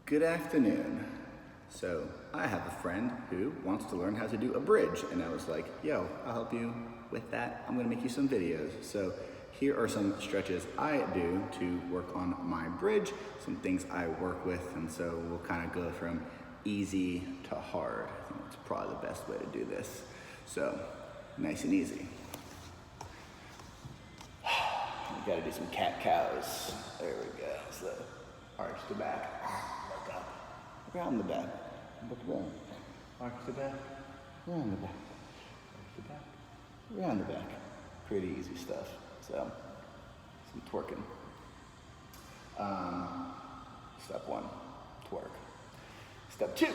Good afternoon. So I have a friend who wants to learn how to do a bridge, and I was like, yo, I'll help you with that. I'm gonna make you some videos. So here are some stretches I do to work on my bridge, some things I work with, and so we'll kind of go from easy to hard. I think that's probably the best way to do this. So nice and easy. We gotta do some cat-cows. There we go. So arch the back, look up, around the back, look around, arch the back, around the back, arch the back, around the back. Pretty easy stuff. So some twerking. Step one, twerk. Step two,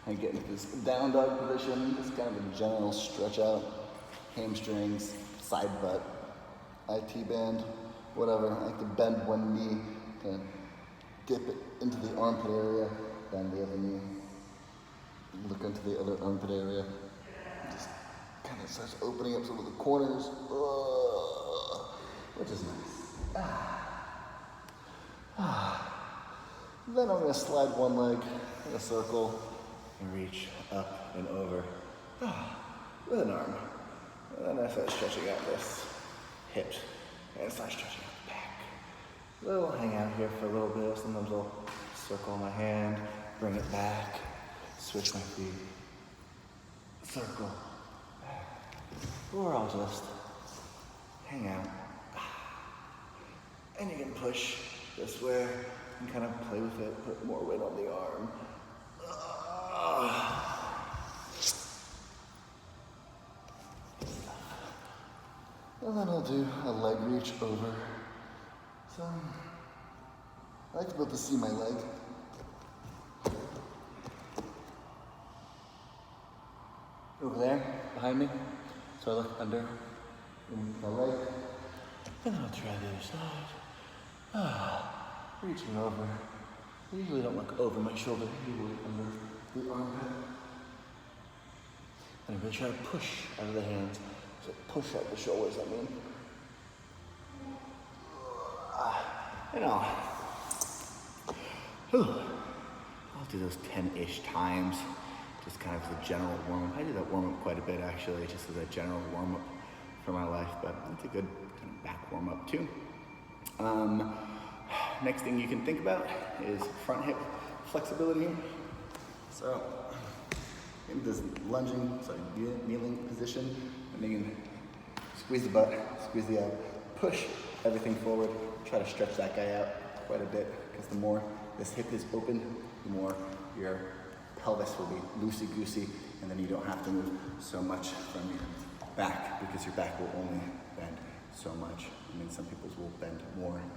and get into this down dog position. Just kind of a general stretch out, hamstrings, side butt, IT band, whatever. I like to bend one knee, kind of dip it into the armpit area, bend the other knee, look into the other armpit area. Just kind of starts opening up some of the corners, which is nice. Then I'm going to slide one leg in a circle and reach up and over with an arm. And then I start stretching out this hips and start stretching out the back. So we'll hang out here for a little bit. Sometimes I'll circle my hand, bring it back, switch my feet, circle, or I'll just hang out. And you can push this way and kind of play with it, put more weight on the arm. And then I'll do a leg reach over. So I like to be able to see my leg. Over there, behind me. So I look under my leg. And then I'll try the other side. Reaching over. I usually don't look over my shoulder, usually under the armpit. And I'm going to try to push out of the hands. So push out the shoulders, I mean. And I'll do those 10-ish times, just kind of as a general warm-up. I do that warm-up quite a bit, actually, just as a general warm-up for my life, but it's a good kind of back warm-up, too. Next thing you can think about is front hip flexibility. So, in this kneeling position, and you can squeeze the butt, squeeze the ab, push everything forward, try to stretch that guy out quite a bit, because the more this hip is open, the more your pelvis will be loosey-goosey, and then you don't have to move so much from your back, because your back will only bend so much. I mean, some people's will bend more, and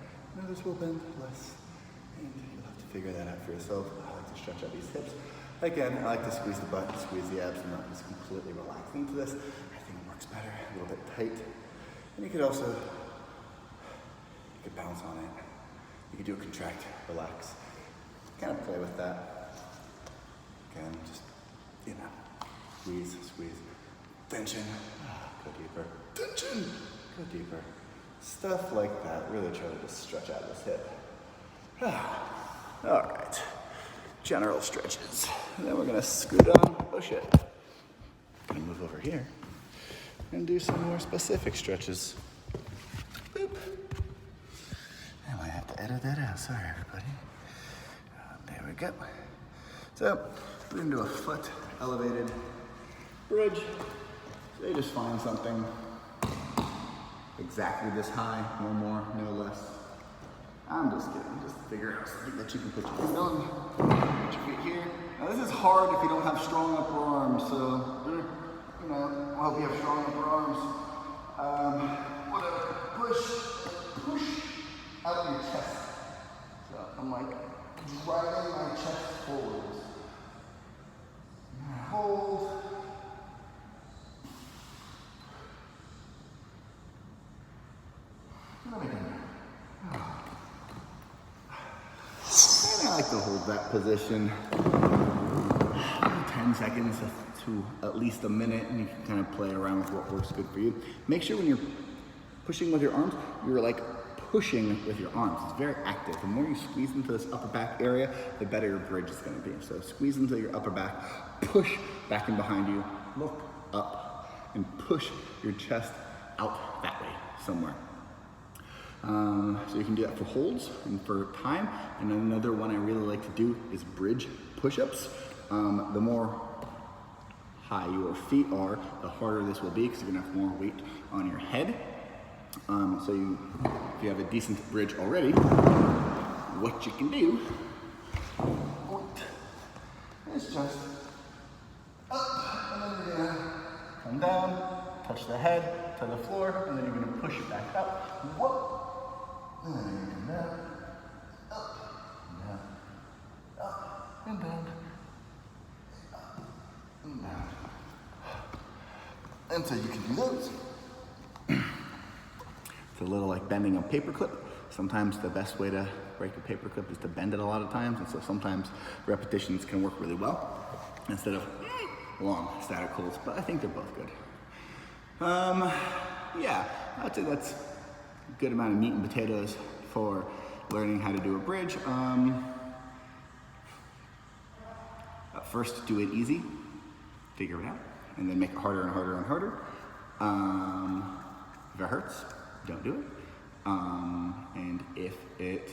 others will bend less, and you'll have to figure that out for yourself. I like to stretch out these hips. Again, I like to squeeze the butt, squeeze the abs, and not just completely relax into this. I think it works better, a little bit tight. And you could also, you could bounce on it. You could do a contract, relax. Kind of play with that. Again, just, squeeze, squeeze. Tension, go deeper. Tension, go deeper. Stuff like that. Really try to just stretch out this hip. All right. General stretches. And then we're gonna scoot on. Oh shit. Gonna move over here and do some more specific stretches. Boop. I might have to edit that out. Sorry, everybody. There we go. So we're gonna do a foot elevated bridge. So you just find something exactly this high, no more, no less. I'm just kidding, just figure out something that you can put your feet on. Put your feet here. Now this is hard if you don't have strong upper arms, so, I hope you have strong upper arms. Whatever, push out your chest. So I'm like driving my chest forwards. Hold. What am I doing? And I like to hold that position 10 seconds to at least a minute, and you can kind of play around with what works good for you. Make sure when you're pushing with your arms, you're like pushing with your arms. It's very active. The more you squeeze into this upper back area, the better your bridge is going to be. So squeeze into your upper back, push back and behind you, look up, and push your chest out that way somewhere. So you can do that for holds and for time. And another one I really like to do is bridge push-ups. The more high your feet are, the harder this will be because you're gonna have more weight on your head. If you have a decent bridge already, what you can do is just up, and then you're gonna come down, touch the head to the floor, and then you're gonna push it back up. Whoop. And then you come down, up, and down, up, and down, up, and down. And so you can do those. It's a little like bending a paperclip. Sometimes the best way to break a paperclip is to bend it a lot of times, and so sometimes repetitions can work really well instead of long static holds, but I think they're both good. Yeah, I'd say that's a good amount of meat and potatoes for learning how to do a bridge. First, do it easy, figure it out, and then make it harder and harder and harder. If it hurts, don't do it. And if it,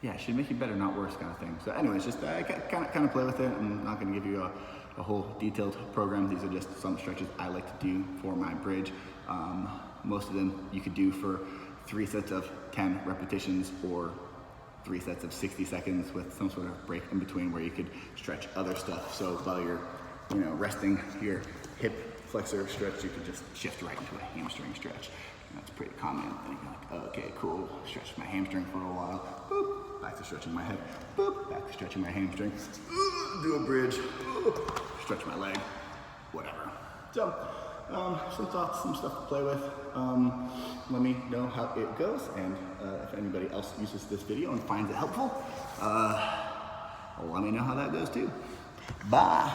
it should make you better, not worse, kind of thing. So anyways, just kind of play with it. I'm not going to give you a whole detailed program. These are just some stretches I like to do for my bridge. Most of them you could do for 3 sets of 10 repetitions or 3 sets of 60 seconds with some sort of break in between where you could stretch other stuff. So while you're resting your hip flexor stretch, you could just shift right into a hamstring stretch. And that's pretty common. And you're like, okay, cool, stretch my hamstring for a while. Boop, back to stretching my head. Boop, back to stretching my hamstring. Do a bridge, stretch my leg, whatever. So, some thoughts, some stuff to play with. Let me know how it goes, and if anybody else uses this video and finds it helpful, let me know how that goes too. Bye.